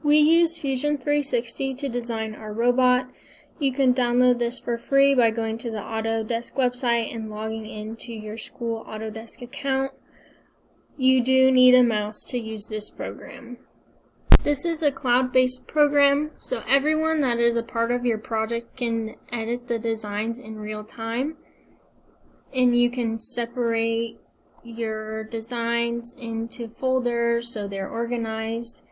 We use Fusion 360 to design our robot. You can download this for free by going to the Autodesk website and logging into your school Autodesk account. You do need a mouse to use this program. This is a cloud-based program, so everyone that is a part of your project can edit the designs in real time, and you can separate your designs into folders so they're organized.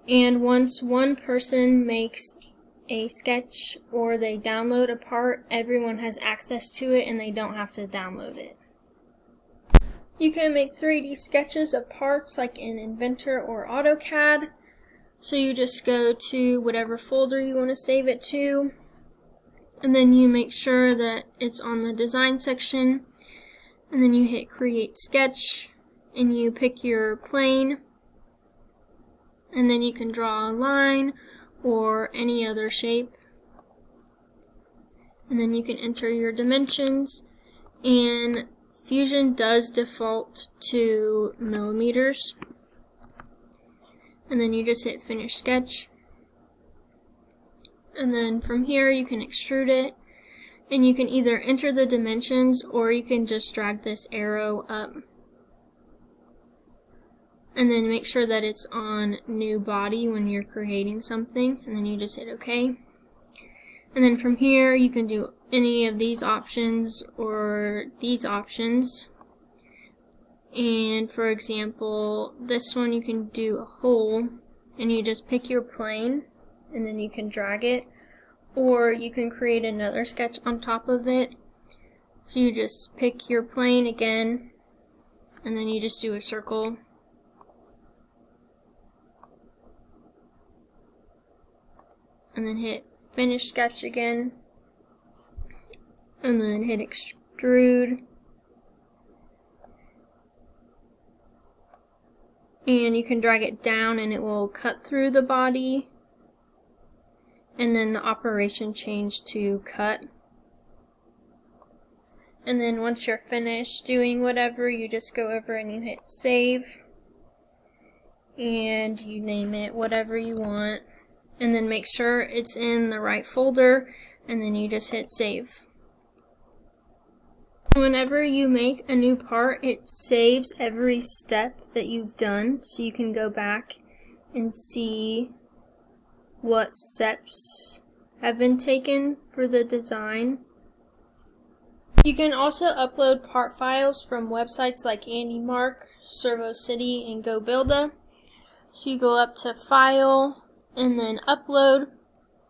And once one person makes a sketch or they download a part, everyone has access to it and they don't have to download it. You can make 3D sketches of parts like in Inventor or AutoCAD. So you just go to whatever folder you want to save it to, and then you make sure that it's on the design section, and then you hit create sketch and you pick your plane, and then you can draw a line or any other shape, and then you can enter your dimensions, and Fusion does default to millimeters, and then you just hit finish sketch, and then from here you can extrude it, and you can either enter the dimensions or you can just drag this arrow up. And then make sure that it's on new body when you're creating something, and then you just hit OK. And then from here you can do any of these options or these options. And for example, this one you can do a hole, and you just pick your plane and then you can drag it, or you can create another sketch on top of it. So you just pick your plane again, and then you just do a circle. And then hit finish sketch again, and then hit extrude, and you can drag it down and it will cut through the body, and then the operation change to cut. And then once you're finished doing whatever, you just go over and you hit save, and you name it whatever you want, and then make sure it's in the right folder, and then you just hit save. Whenever you make a new part, it saves every step that you've done, so you can go back and see what steps have been taken for the design. You can also upload part files from websites like AndyMark, ServoCity, and GoBuilda. So you go up to File, and then Upload,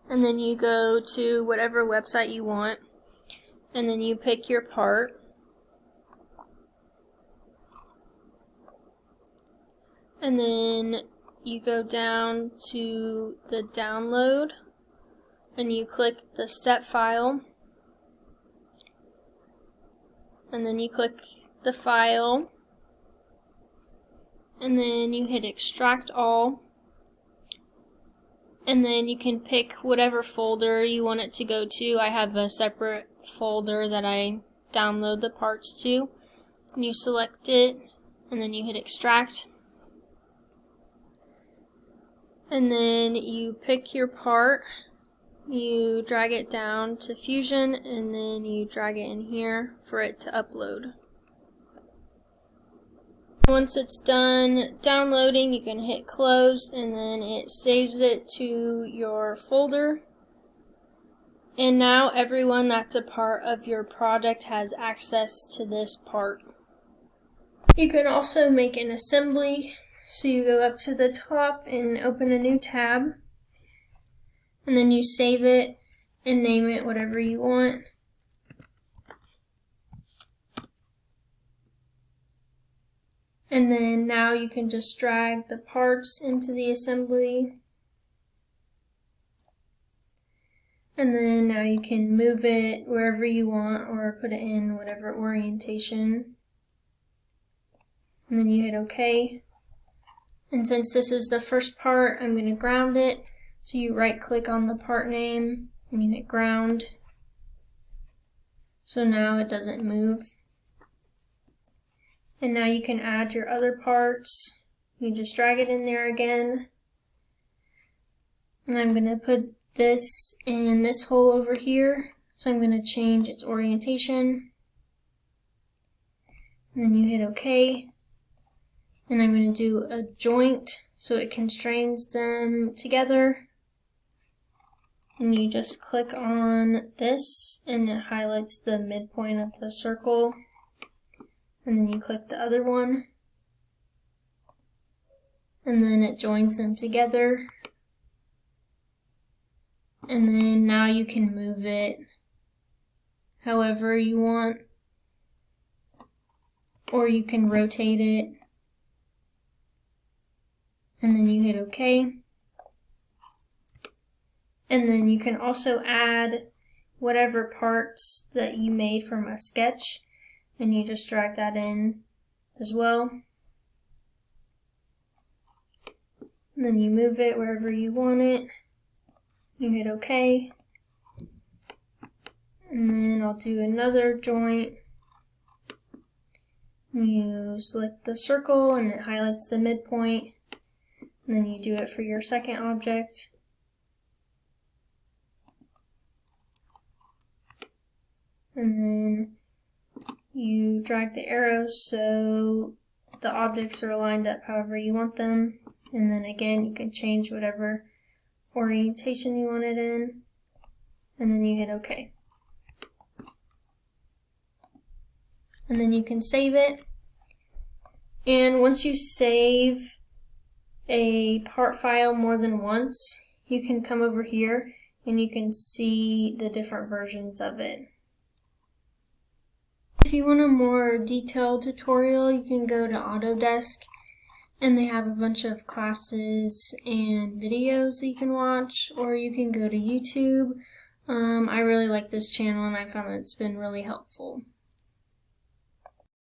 and then you go to whatever website you want, and then you pick your part, and then you go down to the download, and you click the step file, and then you click the file, and then you hit extract all, and then you can pick whatever folder you want it to go to. I have a separate folder that I download the parts to, and you select it, and then you hit extract, and then you pick your part, you drag it down to Fusion, and then you drag it in here for it to upload. Once it's done downloading, you can hit close, and then it saves it to your folder. And now everyone that's a part of your project has access to this part. You can also make an assembly, so you go up to the top and open a new tab, and then you save it and name it whatever you want. And then now you can just drag the parts into the assembly. And then now you can move it wherever you want or put it in whatever orientation. And then you hit OK. And since this is the first part, I'm going to ground it. So you right click on the part name and you hit ground. So now it doesn't move. And now you can add your other parts. You just drag it in there again. And I'm going to put this in this hole over here. So I'm going to change its orientation. And then you hit OK. And I'm going to do a joint so it constrains them together. And you just click on this and it highlights the midpoint of the circle. And then you click the other one. And then it joins them together. And then now you can move it however you want. Or you can rotate it. And then you hit OK. And then you can also add whatever parts that you made from a sketch, and you just drag that in as well. And then you move it wherever you want it. You hit OK. And then I'll do another joint. You select the circle and it highlights the midpoint. And then you do it for your second object. And then you drag the arrows so the objects are lined up however you want them. And then again, you can change whatever orientation you want it in. And then you hit OK. And then you can save it. And once you save a part file more than once, you can come over here and you can see the different versions of it. If you want a more detailed tutorial, you can go to Autodesk, and they have a bunch of classes and videos that you can watch, or you can go to YouTube. I really like this channel and I found that it's been really helpful.